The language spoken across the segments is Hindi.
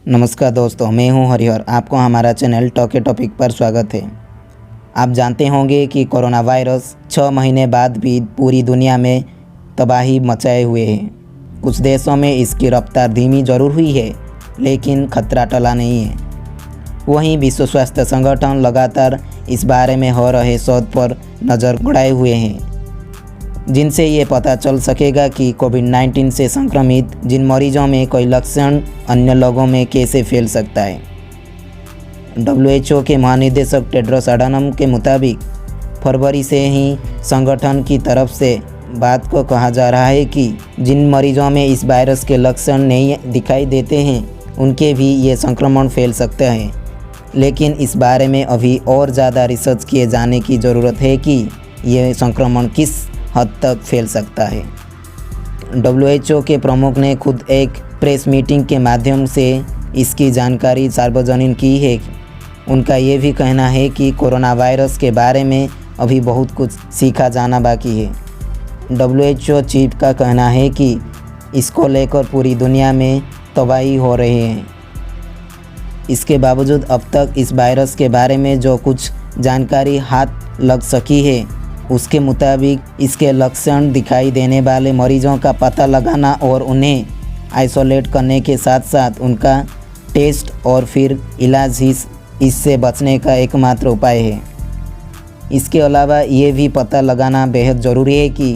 नमस्कार दोस्तों, मैं हूं हरिहर। आपको हमारा चैनल टॉक टॉपिक पर स्वागत है। आप जानते होंगे कि कोरोना वायरस 6 महीने बाद भी पूरी दुनिया में तबाही मचाए हुए है। कुछ देशों में इसकी रफ्तार धीमी जरूर हुई है, लेकिन खतरा टला नहीं है। वहीं विश्व स्वास्थ्य संगठन लगातार इस बारे में हो रहे शोध पर नज़र गड़ाए हुए हैं, जिनसे ये पता चल सकेगा कि कोविड-19 से संक्रमित जिन मरीजों में कोई लक्षण अन्य लोगों में कैसे फैल सकता है। WHO के महानिदेशक टेड्रोस अडानम के मुताबिक फरवरी से ही संगठन की तरफ से बात को कहा जा रहा है कि जिन मरीजों में इस वायरस के लक्षण नहीं दिखाई देते हैं, उनके भी ये संक्रमण फैल सकता है। लेकिन इस बारे में अभी और ज़्यादा रिसर्च किए जाने की ज़रूरत है कि ये संक्रमण किस हद तक फैल सकता है। WHO के प्रमुख ने खुद एक प्रेस मीटिंग के माध्यम से इसकी जानकारी सार्वजनिक की है। उनका ये भी कहना है कि कोरोना वायरस के बारे में अभी बहुत कुछ सीखा जाना बाकी है। WHO चीफ का कहना है कि इसको लेकर पूरी दुनिया में तबाही हो रही है। इसके बावजूद अब तक इस वायरस के बारे में जो कुछ जानकारी हाथ लग सकी है, उसके मुताबिक इसके लक्षण दिखाई देने वाले मरीजों का पता लगाना और उन्हें आइसोलेट करने के साथ साथ उनका टेस्ट और फिर इलाज ही इससे बचने का एकमात्र उपाय है। इसके अलावा ये भी पता लगाना बेहद ज़रूरी है कि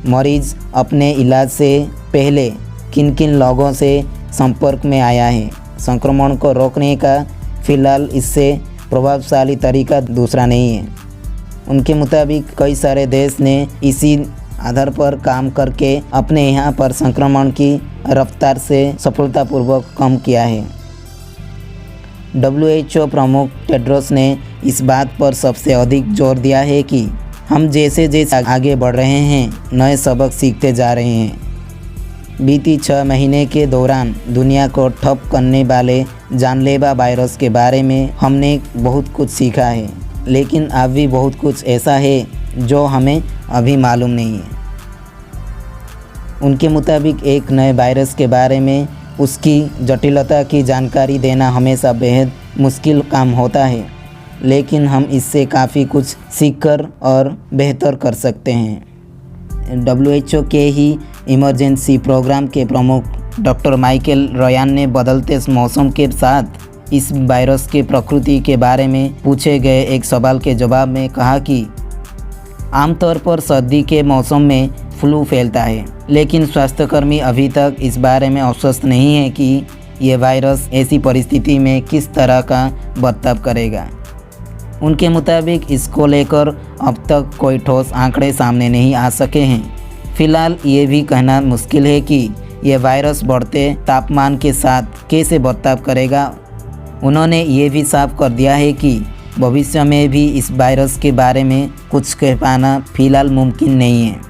मरीज़ अपने इलाज से पहले किन किन लोगों से संपर्क में आया है। संक्रमण को रोकने का फ़िलहाल इससे प्रभावशाली तरीका दूसरा नहीं है। उनके मुताबिक कई सारे देश ने इसी आधार पर काम करके अपने यहाँ पर संक्रमण की रफ्तार से सफलतापूर्वक कम किया है। WHO प्रमुख टेड्रोस ने इस बात पर सबसे अधिक जोर दिया है कि हम जैसे जैसे आगे बढ़ रहे हैं, नए सबक सीखते जा रहे हैं। बीती 6 महीने के दौरान दुनिया को ठप करने वाले जानलेवा वायरस के बारे में हमने बहुत कुछ सीखा है, लेकिन अब भी बहुत कुछ ऐसा है जो हमें अभी मालूम नहीं है। उनके मुताबिक एक नए वायरस के बारे में उसकी जटिलता की जानकारी देना हमेशा बेहद मुश्किल काम होता है, लेकिन हम इससे काफ़ी कुछ सीखकर और बेहतर कर सकते हैं। WHO के ही इमरजेंसी प्रोग्राम के प्रमुख डॉक्टर माइकल रयान ने बदलते मौसम के साथ इस वायरस के प्रकृति के बारे में पूछे गए एक सवाल के जवाब में कहा कि आमतौर पर सर्दी के मौसम में फ्लू फैलता है, लेकिन स्वास्थ्यकर्मी अभी तक इस बारे में आश्वस्त नहीं है कि ये वायरस ऐसी परिस्थिति में किस तरह का बर्ताव करेगा। उनके मुताबिक इसको लेकर अब तक कोई ठोस आंकड़े सामने नहीं आ सके हैं। फिलहाल ये भी कहना मुश्किल है कि यह वायरस बढ़ते तापमान के साथ कैसे बर्ताव करेगा। उन्होंने ये भी साफ कर दिया है कि भविष्य में भी इस वायरस के बारे में कुछ कह पाना फिलहाल मुमकिन नहीं है।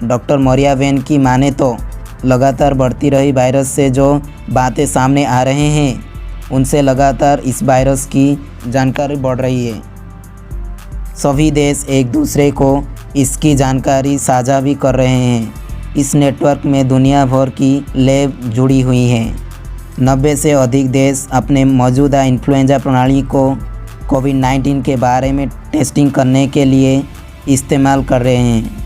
डॉक्टर मरिया वैन की माने तो लगातार बढ़ती रही वायरस से जो बातें सामने आ रहे हैं, उनसे लगातार इस वायरस की जानकारी बढ़ रही है। सभी देश एक दूसरे को इसकी जानकारी साझा भी कर रहे हैं। इस नेटवर्क में दुनिया भर की लैब जुड़ी हुई हैं। 90 से अधिक देश अपने मौजूदा इन्फ्लुएंजा प्रणाली को कोविड-19 के बारे में टेस्टिंग करने के लिए इस्तेमाल कर रहे हैं।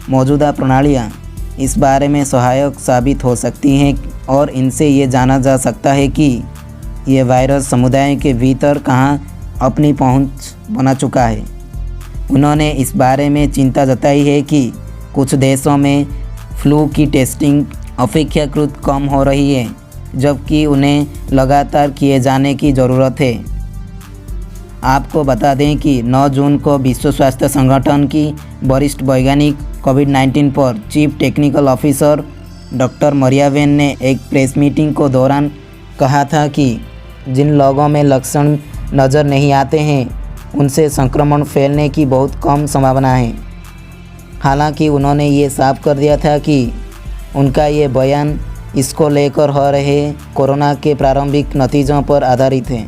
मौजूदा प्रणालियाँ इस बारे में सहायक साबित हो सकती हैं और इनसे ये जाना जा सकता है कि ये वायरस समुदाय के भीतर कहाँ अपनी पहुँच बना चुका है। उन्होंने इस बारे में चिंता जताई है कि कुछ देशों में फ्लू की टेस्टिंग अपेक्षाकृत कम हो रही है, जबकि उन्हें लगातार किए जाने की ज़रूरत है। आपको बता दें कि 9 जून को विश्व स्वास्थ्य संगठन की वरिष्ठ वैज्ञानिक कोविड-19 पर चीफ टेक्निकल ऑफिसर डॉक्टर मरिया वैन ने एक प्रेस मीटिंग को दौरान कहा था कि जिन लोगों में लक्षण नज़र नहीं आते हैं, उनसे संक्रमण फैलने की बहुत कम संभावना है। हालांकि उन्होंने ये साफ कर दिया था कि उनका ये बयान इसको लेकर हो रहे कोरोना के प्रारंभिक नतीजों पर आधारित है।